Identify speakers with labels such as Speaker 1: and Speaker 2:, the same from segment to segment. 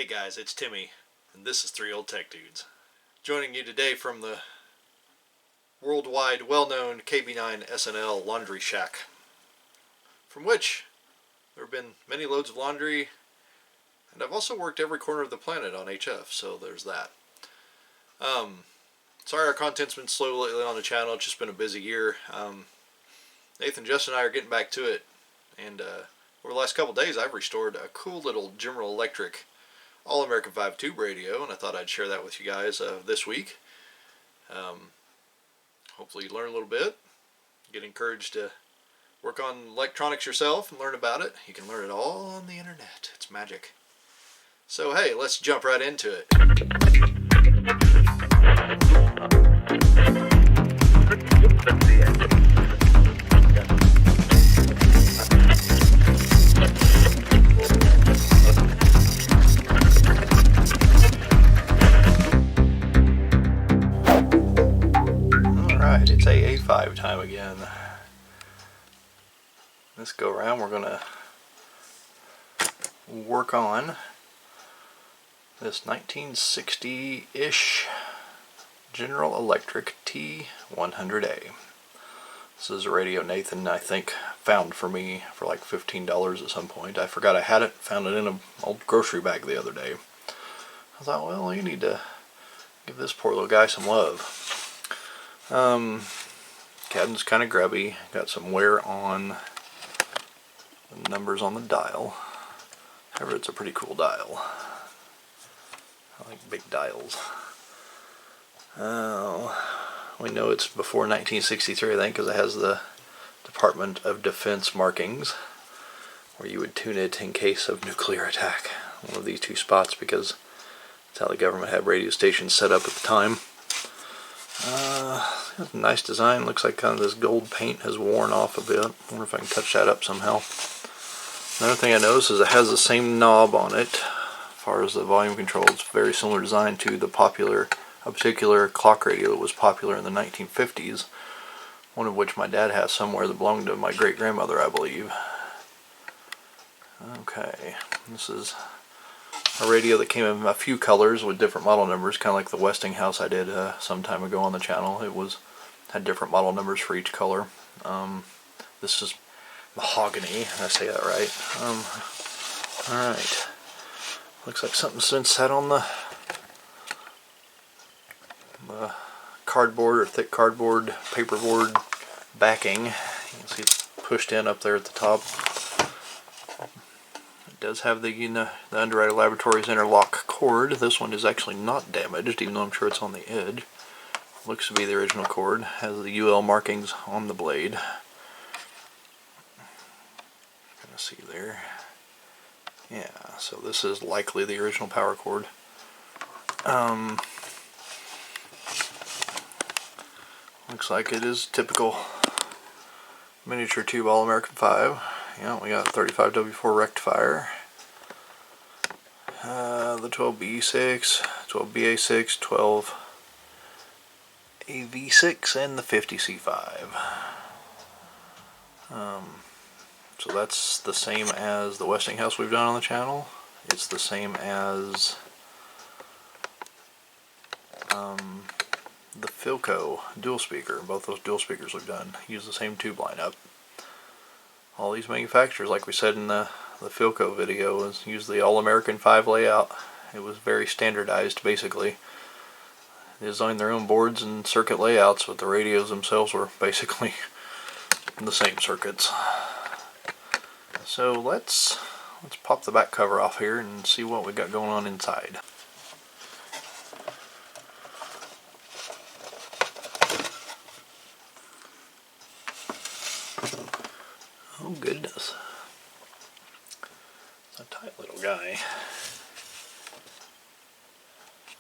Speaker 1: Hey guys, it's Timmy, and this is Three Old Tech Dudes. Joining you today from the worldwide well-known KB9 SNL laundry shack, from which there have been many loads of laundry, and I've also worked every corner of the planet on HF, so there's that. Sorry our content's been slow lately on the channel, it's just been a busy year. Nathan, Justin, and I are getting back to it, and over the last couple days I've restored a cool little General Electric All-American 5 tube radio, and I thought I'd share that with you guys this week. Hopefully you learn a little bit, get encouraged to work on electronics yourself and learn about it. You can learn it all on the internet. It's magic. So hey, let's jump right into it. Alright, it's AA5 time again. This go around we're going to work on this 1960-ish General Electric T-100A. This is a radio Nathan, I think, found for me for like $15 at some point. I forgot I had it, found it in an old grocery bag the other day. I thought, well, you need to give this poor little guy some love. Cabin's kind of grubby, got some wear on the numbers on the dial. However, it's a pretty cool dial. I like big dials. We know it's before 1963, I think, because it has the Department of Defense markings, where you would tune it in case of nuclear attack. One of these two spots, because that's how the government had radio stations set up at the time. It's a nice design. Looks like kind of this gold paint has worn off a bit. I wonder if I can touch that up somehow. Another thing I noticed is it has the same knob on it as far as the volume control. It's very similar design to the a particular clock radio that was popular in the 1950s, one of which my dad has somewhere that belonged to my great-grandmother, I believe. Okay, this is a radio that came in a few colors with different model numbers, kind of like the Westinghouse I did some time ago on the channel. It had different model numbers for each color. This is mahogany, did I say that right? Alright, looks like something's been set on the cardboard or thick cardboard, paperboard backing. You can see it's pushed in up there at the top. It does have the Underwriter Laboratories interlock cord. This one is actually not damaged, even though I'm sure it's on the edge. Looks to be the original cord. Has the UL markings on the blade. Gonna see there. Yeah, so this is likely the original power cord. Looks like it is typical miniature tube All-American 5. Yeah, we got 35W4 rectifier, the 12B6, 12BA6, 12AV6, and the 50C5. So that's the same as the Westinghouse we've done on the channel. It's the same as the Philco dual speaker. Both those dual speakers we've done use the same tube lineup. All these manufacturers, like we said in the Philco video, use the All-American 5 layout. It was very standardized, basically. They designed their own boards and circuit layouts, but the radios themselves were basically the same circuits. So let's pop the back cover off here and see what we got going on inside. Oh goodness, it's a tight little guy.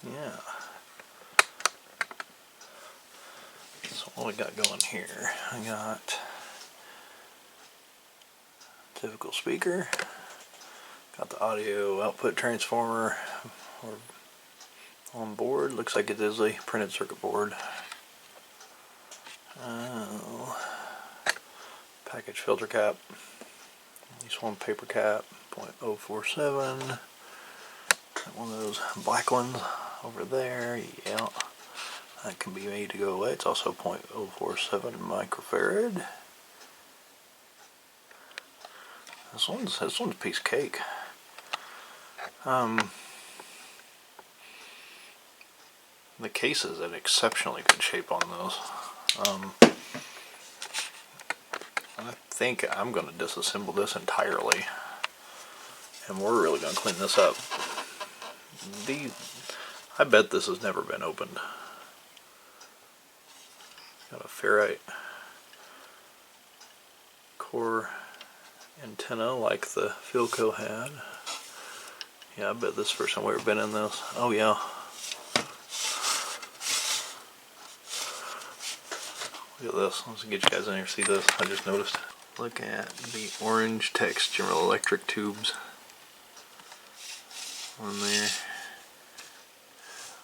Speaker 1: Yeah. So what we got going here? I got typical speaker. Got the audio output transformer on board. Looks like it is a printed circuit board. Package filter cap. At least one paper cap, .047. That one of those black ones over there. Yeah, that can be made to go away. It's also 0.047 microfarad. This one's a piece of cake. The case is in exceptionally good shape on those. I think I'm going to disassemble this entirely, and we're really going to clean this up. I bet this has never been opened. Got a ferrite core antenna like the Philco had. Yeah, I bet this first time we've ever been in this. Oh yeah. Look at this. Let's get you guys in here to see this. I just noticed. Look at the orange text General Electric tubes on there.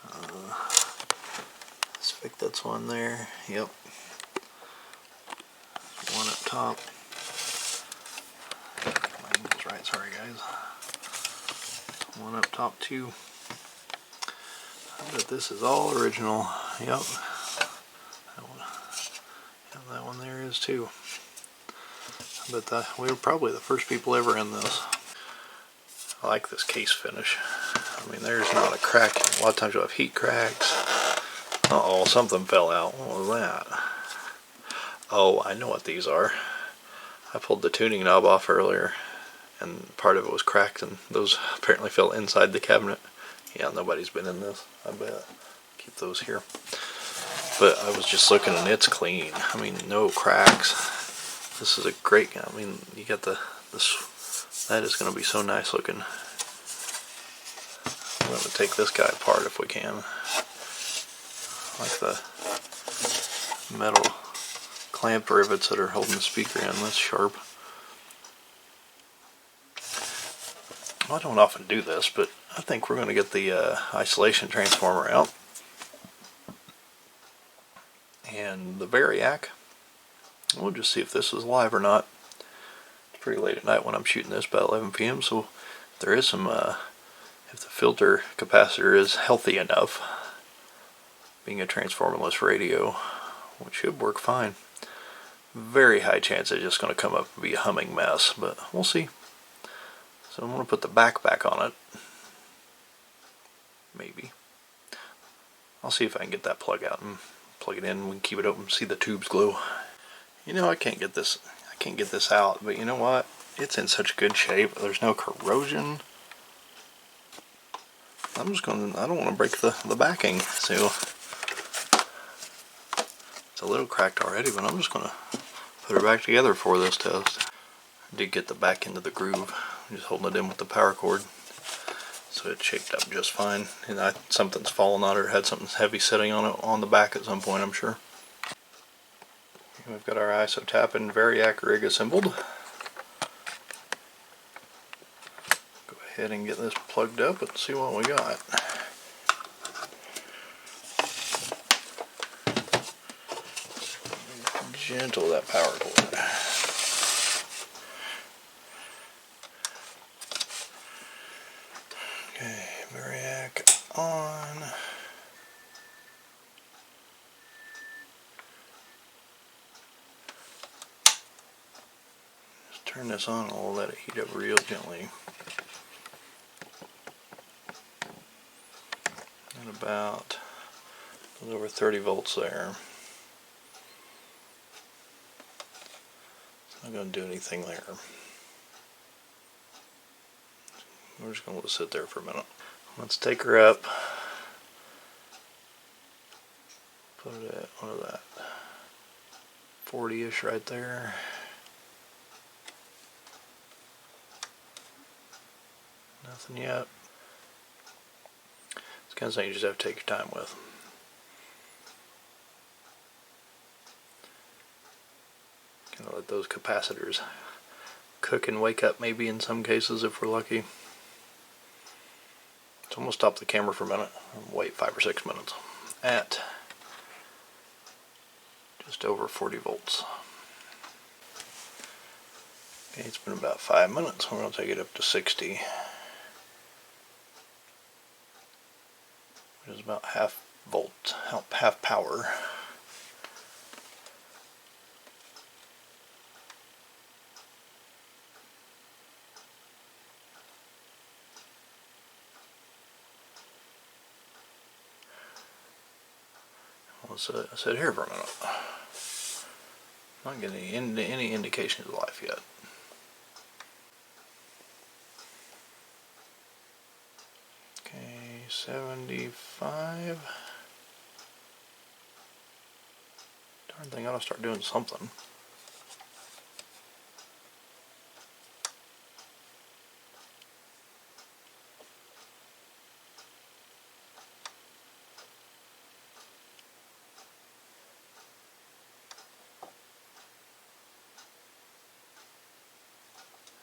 Speaker 1: I suspect that's one there. Yep. One up top. That's right. Sorry, guys. One up top too. I bet this is all original. Yep. That one there is too. I bet that we were probably the first people ever in this. I like this case finish. I mean, there's not a crack. A lot of times you'll have heat cracks. Uh-oh, something fell out. What was that? Oh, I know what these are. I pulled the tuning knob off earlier, and part of it was cracked, and those apparently fell inside the cabinet. Yeah, nobody's been in this, I bet. Keep those here. But I was just looking, and it's clean. I mean, no cracks. This is a great, I mean, you got this, that is going to be so nice looking. I'm going to take this guy apart if we can. I like the metal clamp rivets that are holding the speaker in. That's sharp. I don't often do this, but I think we're going to get the isolation transformer out. And the variac. We'll just see if this is live or not. It's pretty late at night when I'm shooting this, about 11 p.m. So if there is some, if the filter capacitor is healthy enough, being a transformerless radio, which should work fine. Very high chance it's just going to come up and be a humming mess, but we'll see. So I'm going to put the back on it. Maybe. I'll see if I can get that plug out and plug it in. We can keep it open, see the tubes glow. You know, I can't get this out, but you know what? It's in such good shape. There's no corrosion. I don't want to break the backing. So it's a little cracked already, but I'm just going to put it back together for this test. I did get the back into the groove. I'm just holding it in with the power cord. So it's shaped up just fine. And something's fallen on it or had something heavy sitting on it on the back at some point, I'm sure. We've got our ISO tap and variac rig assembled. Go ahead and get this plugged up and see what we got. Gentle that power cord. Okay, variac on. Just turn this on and we'll let it heat up real gently. At about a little over 30 volts there. It's not going to do anything there. We're just going to let it sit there for a minute. Let's take her up. Put it at, what is that? 40-ish right there. Nothing yet. It's kind of something you just have to take your time with. Kind of let those capacitors cook and wake up maybe in some cases if we're lucky. So I'm going to stop the camera for a minute and wait 5 or 6 minutes at just over 40 volts. Okay, it's been about 5 minutes. We're going to take it up to 60. which is about half volt, half power. Let's sit here for a minute. Not getting any indication of life yet. Okay, 75. Darn thing ought to start doing something.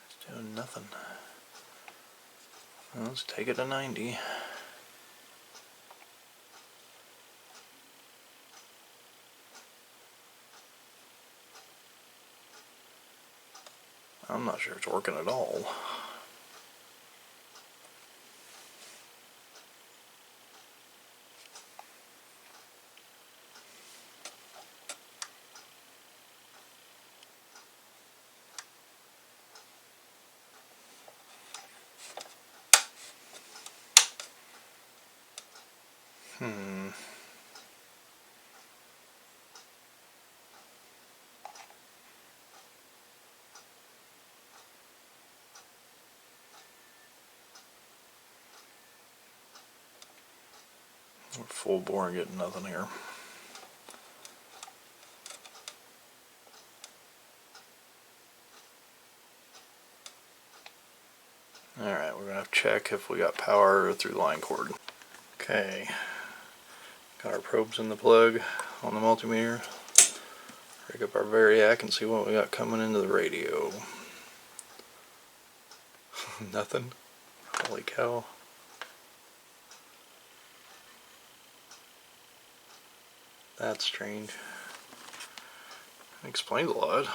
Speaker 1: It's doing nothing. Well, let's take it to 90. I'm not sure it's working at all. We're full bore and getting nothing here. Alright, we're going to have to check if we got power through line cord. Okay, got our probes in the plug on the multimeter. Rig up our variac and see what we got coming into the radio. Nothing. Holy cow. That's strange. Explains a lot.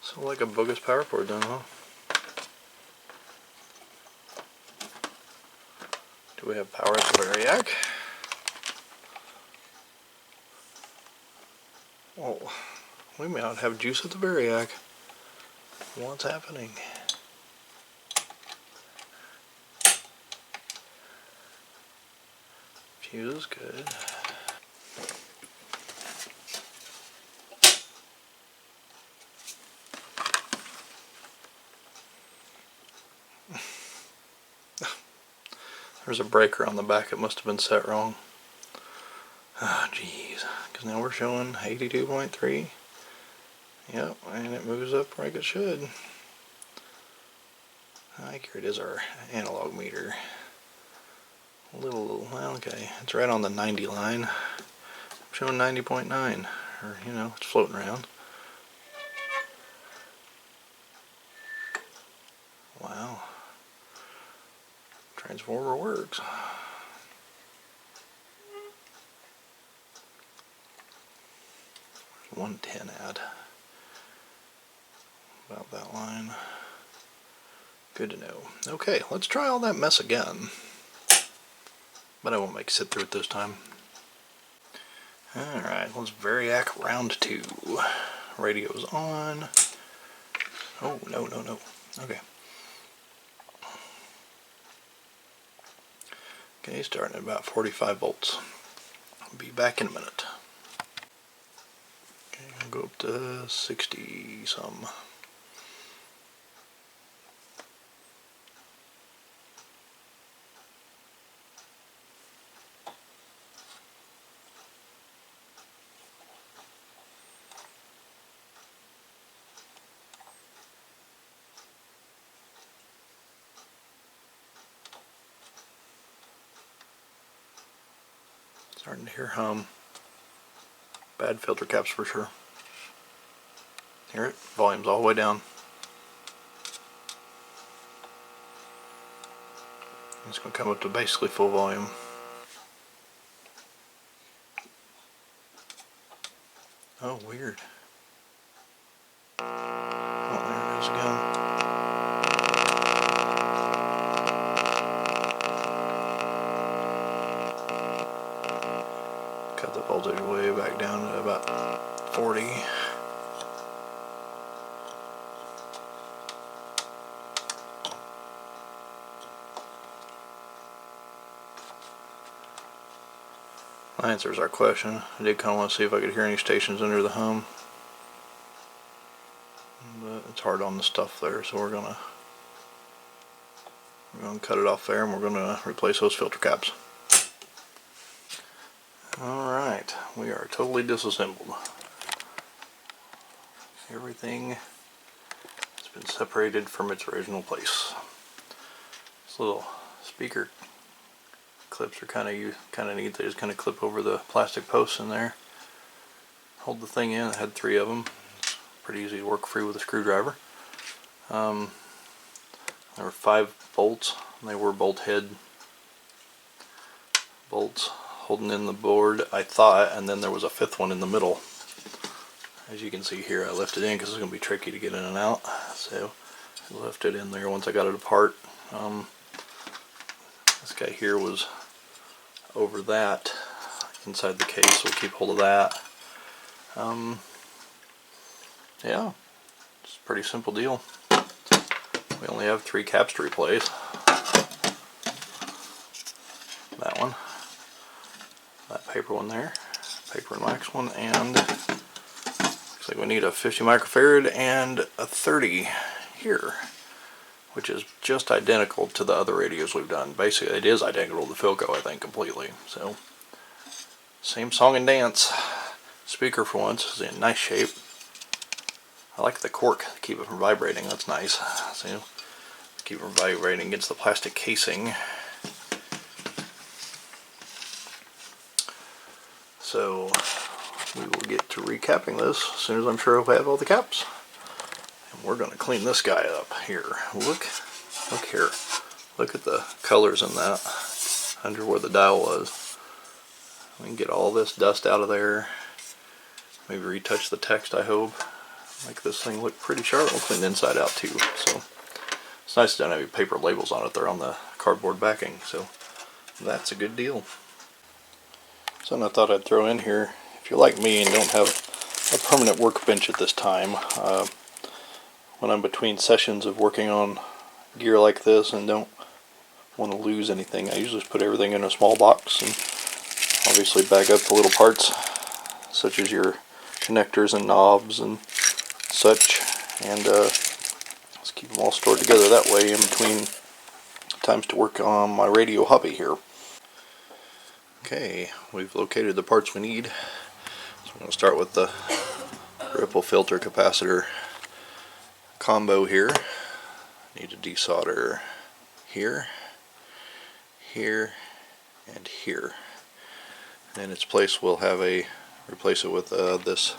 Speaker 1: So like a bogus power cord then, huh? Do we have power at the variac? Oh, we may not have juice at the variac. What's happening? Fuse is good. There's a breaker on the back. It must have been set wrong. Ah, jeez. Because now we're showing 82.3. Yep, and it moves up like it should. Here it is, our analog meter. Well, okay, it's right on the 90 line. I'm showing 90.9, or it's floating around. Wow. Transformer works. 110 at about that line. Good to know. Okay, let's try all that mess again. But I won't make you sit through it this time. Alright, let's variac round 2. Radio's on. Oh, no. Okay. Okay, starting at about 45 volts. I'll be back in a minute. Okay, I'll go up to 60 some. Starting to hear hum. Bad filter caps for sure. Hear it? Volume's all the way down. It's going to come up to basically full volume. Oh, weird. Oh, there it is again. the voltage way back down to about 40. That answers our question. I did kind of want to see if I could hear any stations under the hum, but it's hard on the stuff there, so we're gonna cut it off there, and we're gonna replace those filter caps. Alright, we are totally disassembled. Everything has been separated from its original place. This little speaker clips are kind of neat. They just kind of clip over the plastic posts in there. Hold the thing in. I had 3 of them. It's pretty easy to work free with a screwdriver. There were 5 bolts. They were bolt head bolts holding in the board, I thought, and then there was a 5th one in the middle. As you can see here, I left it in because it's going to be tricky to get in and out, so I left it in there once I got it apart. This guy here was over that inside the case, so we'll keep hold of that. Yeah, it's a pretty simple deal. We only have 3 caps to replace. That one, that paper one there, paper and wax one, and looks like we need a 50 microfarad and a 30 here, which is just identical to the other radios we've done. Basically, it is identical to the Philco, I think, completely. So, same song and dance. Speaker, for once, is in nice shape. I like the cork to keep it from vibrating. That's nice. So, keep it from vibrating against the plastic casing. So, we will get to recapping this as soon as I'm sure we have all the caps. And we're going to clean this guy up here. Look here. Look at the colors in that under where the dial was. We can get all this dust out of there. Maybe retouch the text, I hope. Make this thing look pretty sharp. We'll clean the inside out too. So it's nice to not have any paper labels on it. They're on the cardboard backing. So that's a good deal. Something I thought I'd throw in here. If you're like me and don't have a permanent workbench at this time, when I'm between sessions of working on gear like this and don't want to lose anything, I usually just put everything in a small box and obviously bag up the little parts such as your connectors and knobs and such, and let's keep them all stored together that way in between times to work on my radio hobby here. Okay, we've located the parts we need. So I'm going to start with the ripple filter capacitor combo here. Need to desolder here, here, and here. And in its place we'll have replace it with this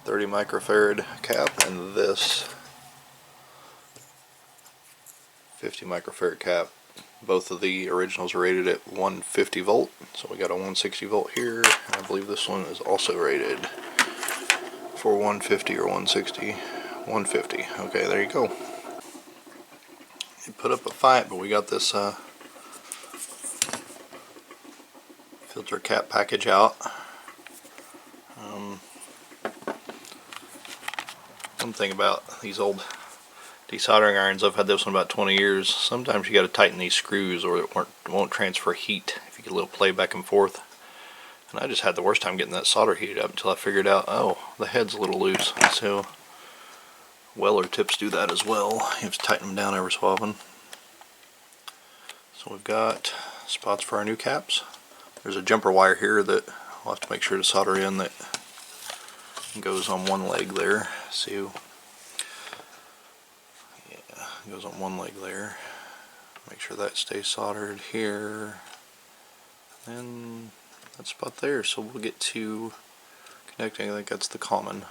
Speaker 1: 30 microfarad cap and this 50 microfarad cap. Both of the originals are rated at 150 volt, so we got a 160 volt here, and I believe this one is also rated for 150 or 160. 150. Okay, there you go. You put up a fight, but we got this filter cap package out. One thing about these old desoldering irons, I've had this one about 20 years. Sometimes you got to tighten these screws or it won't transfer heat if you get a little play back and forth. And I just had the worst time getting that solder heated up until I figured out, oh, the head's a little loose. So Weller tips do that as well. You have to tighten them down every so often. So we've got spots for our new caps. There's a jumper wire here that I'll have to make sure to solder in that goes on one leg there. So yeah, goes on one leg there. Make sure that stays soldered here. And that spot there. So we'll get to connecting. I think that's the common.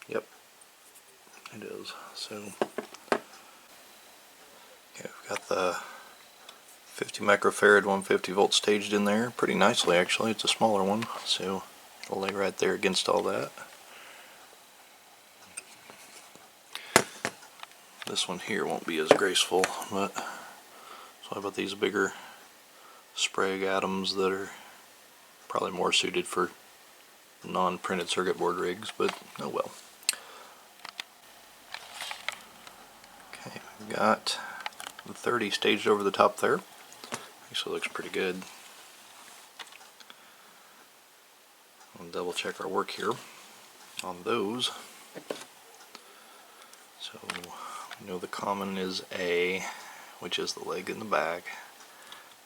Speaker 1: Yep, it is. So okay, we've got the 50 microfarad 150 volt staged in there pretty nicely. Actually, it's a smaller one, so it'll lay right there against all that. This one here won't be as graceful, but so how about these bigger Sprague atoms that are probably more suited for non-printed circuit board rigs, but oh well. Okay, we've got the 30 staged over the top there. Actually looks pretty good. I'll double check our work here on those. So we know the common is A, which is the leg in the back.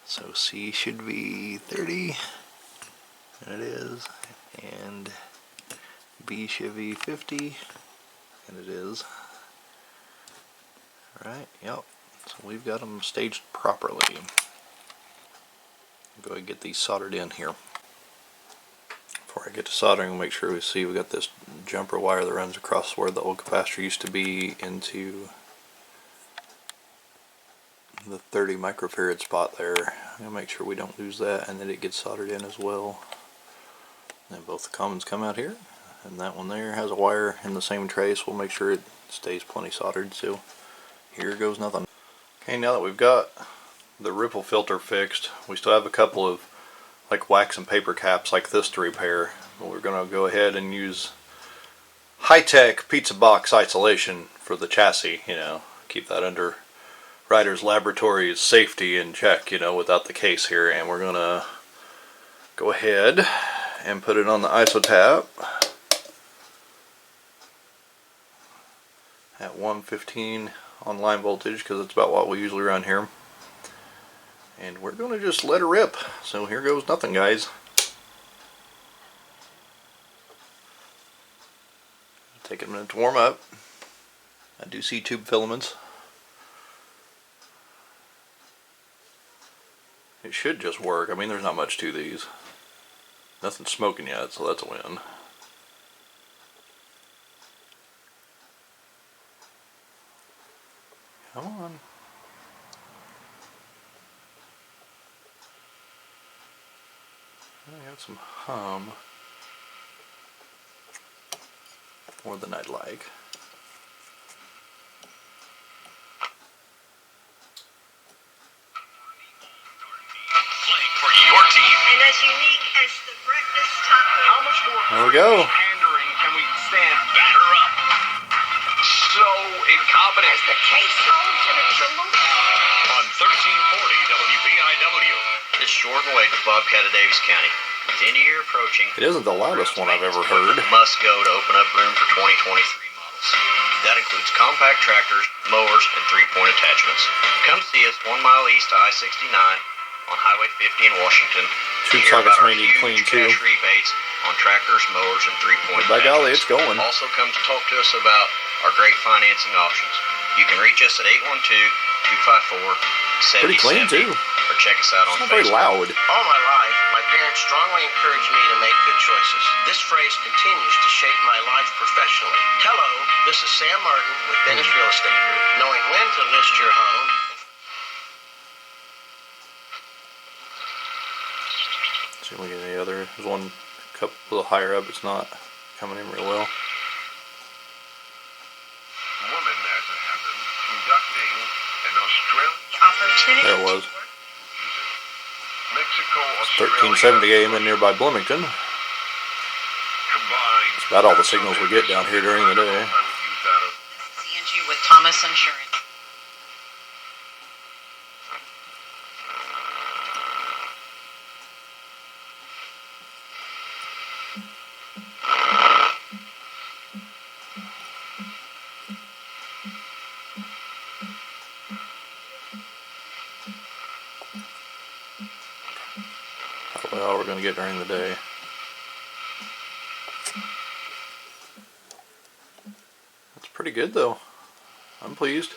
Speaker 1: So C should be 30, and it is, and B should be 50, and it is. Alright, yep, so we've got them staged properly. Go ahead and get these soldered in here. Before I get to soldering, we'll make sure we see we got this jumper wire that runs across where the old capacitor used to be into the 30 microfarad spot there. I'll make sure we don't lose that and that it gets soldered in as well. And both the commons come out here, and that one there has a wire in the same tray, so we'll make sure it stays plenty soldered. So here goes nothing. Okay, now that we've got the ripple filter fixed, we still have a couple of like wax and paper caps like this to repair. But we're going to go ahead and use high-tech pizza box isolation for the chassis, you know, keep that under Ryder's Laboratories safety in check, you know, without the case here. And we're going to go ahead and put it on the ISO tap at 115 on line voltage, because it's about what we usually run here. And we're going to just let her rip. So here goes nothing, guys. Take a minute to warm up. I do see tube filaments. It should just work. I mean, there's not much to these. Nothing's smoking yet, so that's a win. Come on. I got some hum. More than I'd like.
Speaker 2: And as unique as the breakfast taco. How much more
Speaker 1: there we go.
Speaker 2: pandering can we stand? Batter up. So incompetent. As the case holds in its on 1340 WBIW.
Speaker 3: This is Jordan Wade with Bobcat of Davis County. With the end of year approaching,
Speaker 1: It isn't the loudest one I've ever heard.
Speaker 3: must go to open up room for 2023 models. That includes compact tractors, mowers, and three-point attachments. Come see us 1 mile east of I-69 on Highway 50 in Washington.
Speaker 1: Tube
Speaker 3: to hear
Speaker 1: sockets
Speaker 3: about our
Speaker 1: may need clean
Speaker 3: huge
Speaker 1: too.
Speaker 3: cash rebates on tractors, mowers, and three-point
Speaker 1: By golly, it's
Speaker 3: attachments.
Speaker 1: going.
Speaker 3: Also come to talk to us about our great financing options. You can reach us at 812-254-7070.
Speaker 1: Pretty clean too.
Speaker 3: Or check us out on
Speaker 1: It's not very
Speaker 3: Facebook.
Speaker 1: loud.
Speaker 4: All my life, my parents strongly encouraged me to make good choices. This phrase continues to shape my life professionally. Hello, this is Sam Martin with Dennis Real Estate Group. Knowing when to list your home.
Speaker 1: See if we get any other. There's one cup a little higher up. It's not coming in real well.
Speaker 2: Woman, as it happened, conducting an Australian
Speaker 4: Opportunity.
Speaker 1: There it was.
Speaker 2: Mexico
Speaker 1: 1370 AM in nearby Bloomington.
Speaker 2: combined.
Speaker 1: It's about all the signals we get down here during the day.
Speaker 5: CNG with Thomas Insurance.
Speaker 1: Well, we're going to get during the day. That's pretty good though. I'm pleased.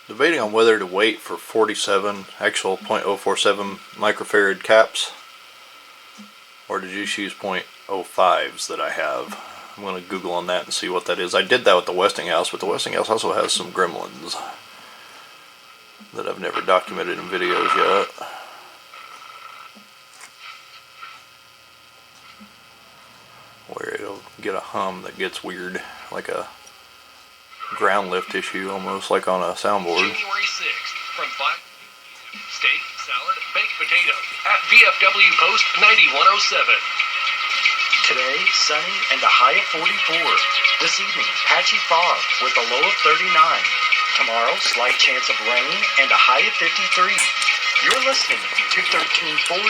Speaker 1: Debating on whether to wait for 47 actual 0.047 microfarad caps or to just use 0.05s that I have. I'm going to Google on that and see what that is. I did that with the Westinghouse, but the Westinghouse also has some gremlins that I've never documented in videos yet. Where it'll get a hum that gets weird, like a ground lift issue, almost like on a soundboard.
Speaker 2: January 6th from 5. Steak, salad, baked potato at VFW Post 9107.
Speaker 3: Today, sunny and a high of 44. This evening, patchy fog with a low of 39. Tomorrow, slight chance of rain and a high of 53. You're listening to 1340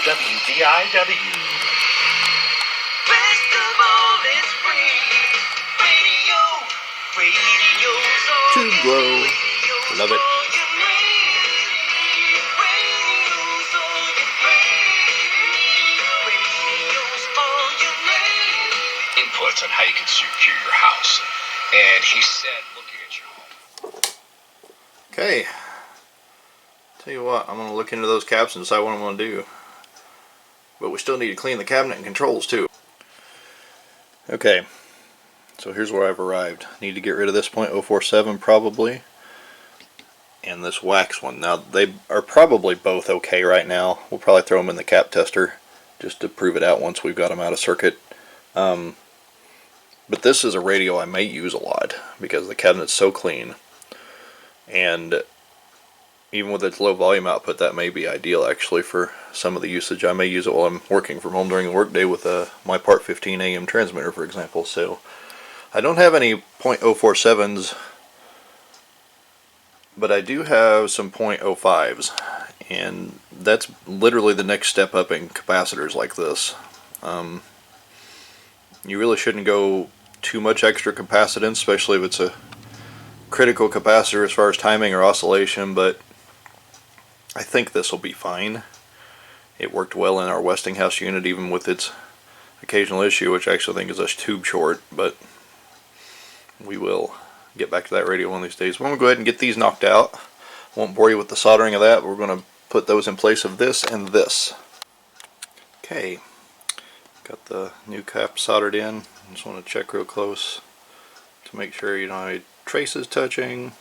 Speaker 3: WDIW.
Speaker 2: Best of all is free. Radio. Radio's all
Speaker 1: Tube glow. Love it.
Speaker 2: all you need. Radio's all you need. Radio's all you need. Inputs on how you can secure your house. And he said, looking at your home.
Speaker 1: Okay. Tell you what, I'm going to look into those caps and decide what I'm going to do. But we still need to clean the cabinet and controls too. Okay, so here's where I've arrived. Need to get rid of this .047 probably, and this wax one. Now they are probably both okay right now. We'll probably throw them in the cap tester just to prove it out once we've got them out of circuit. But this is a radio I may use a lot because the cabinet's so clean, and even with its low volume output, that may be ideal actually for some of the usage. I may use it while I'm working from home during the workday with my Part 15 AM transmitter, for example. So I don't have any .047s, but I do have some .05s, and that's literally the next step up in capacitors like this. You really shouldn't go too much extra capacitance, especially if it's a critical capacitor as far as timing or oscillation, but I think this will be fine. It worked well in our Westinghouse unit, even with its occasional issue, which I actually think is a tube short, but we will get back to that radio one of these days. We're going to go ahead and get these knocked out. Won't bore you with the soldering of that. We're going to put those in place of this and this. Okay, got the new cap soldered in. Just want to check real close to make sure you don't have any traces touching.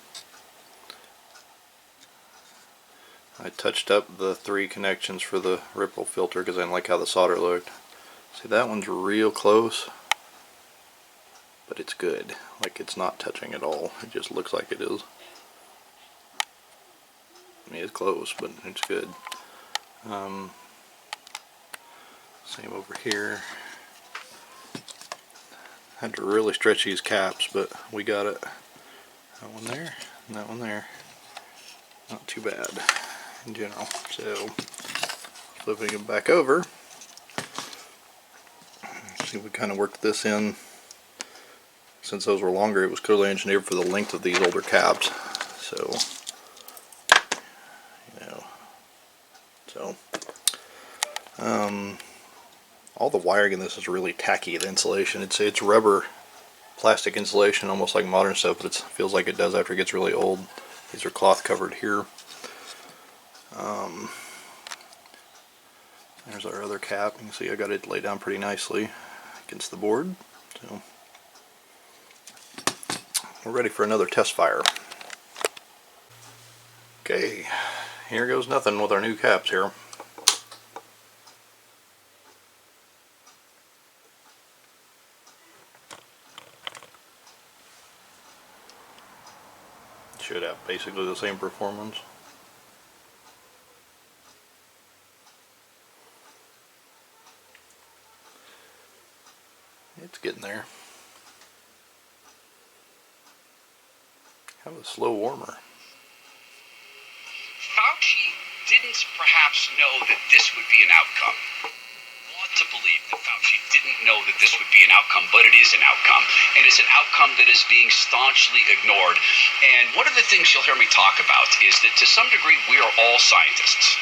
Speaker 1: I touched up the 3 connections for the ripple filter because I didn't like how the solder looked. See, that one's real close, but it's good. Like, it's not touching at all. It just looks like it is. I mean, it's close, but it's good. Same over here. Had to really stretch these caps, but we got it. That one there, and that one there. Not too bad in general. So, flipping it back over. See, we kind of worked this in. Since those were longer, it was clearly engineered for the length of these older caps. So, you know, all the wiring in this is really tacky. The insulation, it's rubber plastic insulation, almost like modern stuff, but it feels like it does after it gets really old. These are cloth covered here. There's our other cap. You can see I got it laid down pretty nicely against the board. So we're ready for another test fire. Okay, here goes nothing with our new caps here. Should have basically the same performance. It's getting there. Have a slow warmer.
Speaker 6: Fauci didn't perhaps know that this would be an outcome. Want to believe that Fauci didn't know that this would be an outcome, but it is an outcome, and it's an outcome that is being staunchly ignored. And one of the things you'll hear me talk about is that to some degree we are all scientists.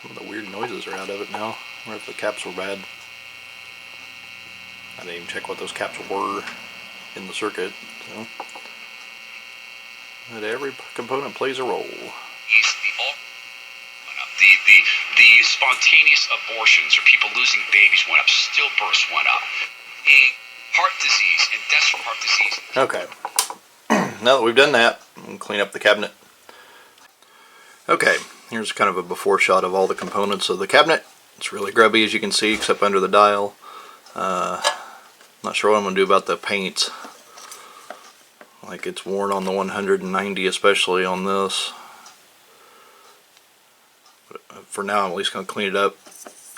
Speaker 1: Some of the weird noises are out of it now. I wonder if the caps were bad. I didn't even check what those caps were in the circuit. So. But every component plays a role.
Speaker 6: The spontaneous abortions or people losing babies went up. Stillbirths went up. Heart disease and deaths from heart disease.
Speaker 1: Okay. Now that we've done that, we'll clean up the cabinet. Okay, here's kind of a before shot of all the components of the cabinet. It's really grubby, as you can see, except under the dial. Not sure what I'm going to do about the paint. like it's worn on the 190, especially on this. But for now, I'm at least going to clean it up,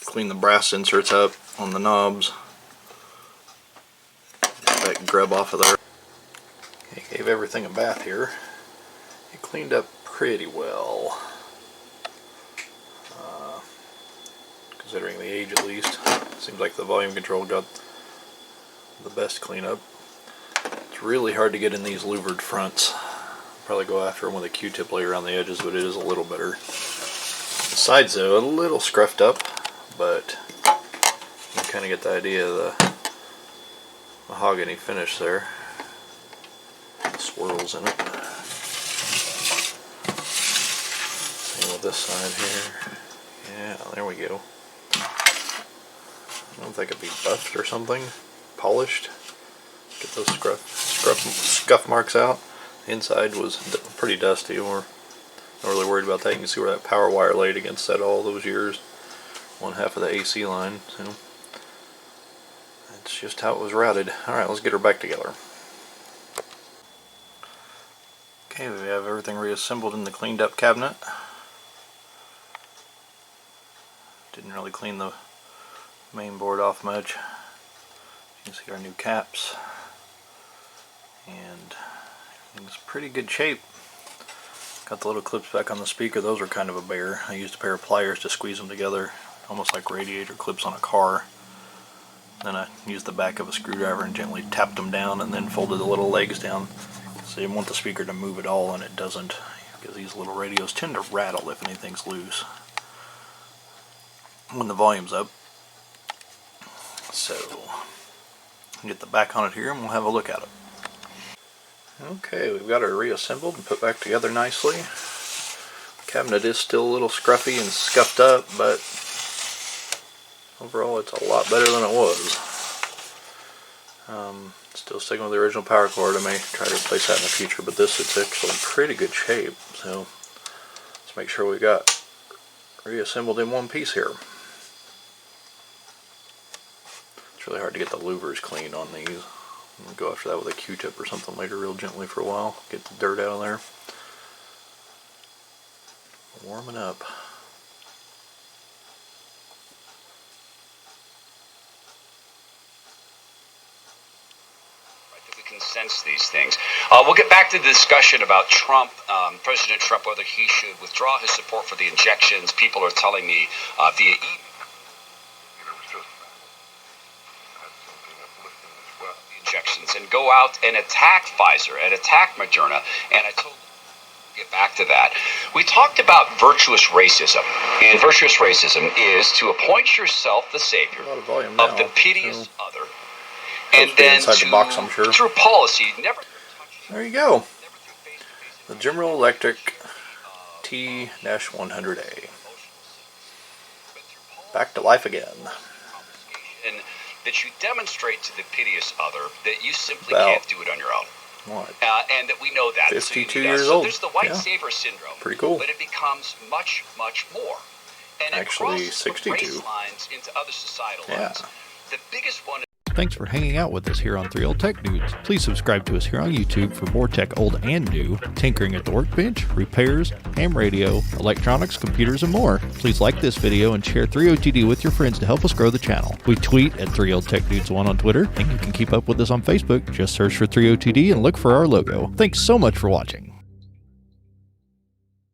Speaker 1: clean the brass inserts up on the knobs. Get that grub off of there. Okay, gave everything a bath here. It cleaned up pretty well. Considering the age at least. Seems like the volume control got the best cleanup. It's really hard to get in these louvered fronts. Probably go after them with a Q-tip layer on the edges, but it is a little better. The sides though, a little scruffed up, but you kind of get the idea of the mahogany finish there. The swirls in it. Same with this side here. Yeah, there we go. I don't know if that could be buffed or something, polished. Get those scuff marks out. The inside was pretty dusty. We're not really worried about that. You can see where that power wire laid against that all those years. One half of the AC line. So that's just how it was routed. Alright, let's get her back together. Okay, we have everything reassembled in the cleaned up cabinet. Didn't really clean the main board off much. You can see our new caps, and everything's pretty good shape. Got the little clips back on the speaker. Those are kind of a bear. I used a pair of pliers to squeeze them together, almost like radiator clips on a car. Then I used the back of a screwdriver and gently tapped them down, and then folded the little legs down. So you want the speaker to move at all, and it doesn't, because these little radios tend to rattle if anything's loose when the volume's up. So get the back on it here and we'll have a look at it. Okay, we've got it reassembled and put back together nicely. The cabinet is still a little scruffy and scuffed up, but overall it's a lot better than it was. Still sticking with the original power cord. I may try to replace that in the future, but this it's actually in pretty good shape. So let's make sure we got reassembled in one piece here. It's really hard to get the louvers clean on these. I'm going to go after that with a Q-tip or something later real gently for a while. Get the dirt out of there. Warming up.
Speaker 6: We can sense these things. We'll get back to the discussion about Trump, President Trump, whether he should withdraw his support for the injections. People are telling me via email. Injections and go out and attack Pfizer and attack Moderna, and I told them to get back to that. We talked about virtuous racism, and virtuous racism is to appoint yourself the savior of the piteous other, and then
Speaker 1: inside the box, I'm sure.
Speaker 6: Through policy, never.
Speaker 1: There you go. The General Electric T-100A. Back to life again.
Speaker 6: And that you demonstrate to the piteous other that you simply can't do it on your own.
Speaker 1: What?
Speaker 6: And that we know that.
Speaker 1: 52 years old.
Speaker 6: There's the white savior syndrome.
Speaker 1: Pretty cool.
Speaker 6: But it becomes much, much more. And
Speaker 1: actually,
Speaker 6: it
Speaker 1: 62.
Speaker 6: race lines into other societal lines. The biggest one.
Speaker 7: Thanks for hanging out with us here on 3 Old Tech Dudes. Please subscribe to us here on YouTube for more tech old and new, tinkering at the workbench, repairs, ham radio, electronics, computers, and more. Please like this video and share 3OTD with your friends to help us grow the channel. We tweet at 3 Old Tech Dudes 1 on Twitter, and you can keep up with us on Facebook. Just search for 3OTD and look for our logo. Thanks so much for watching.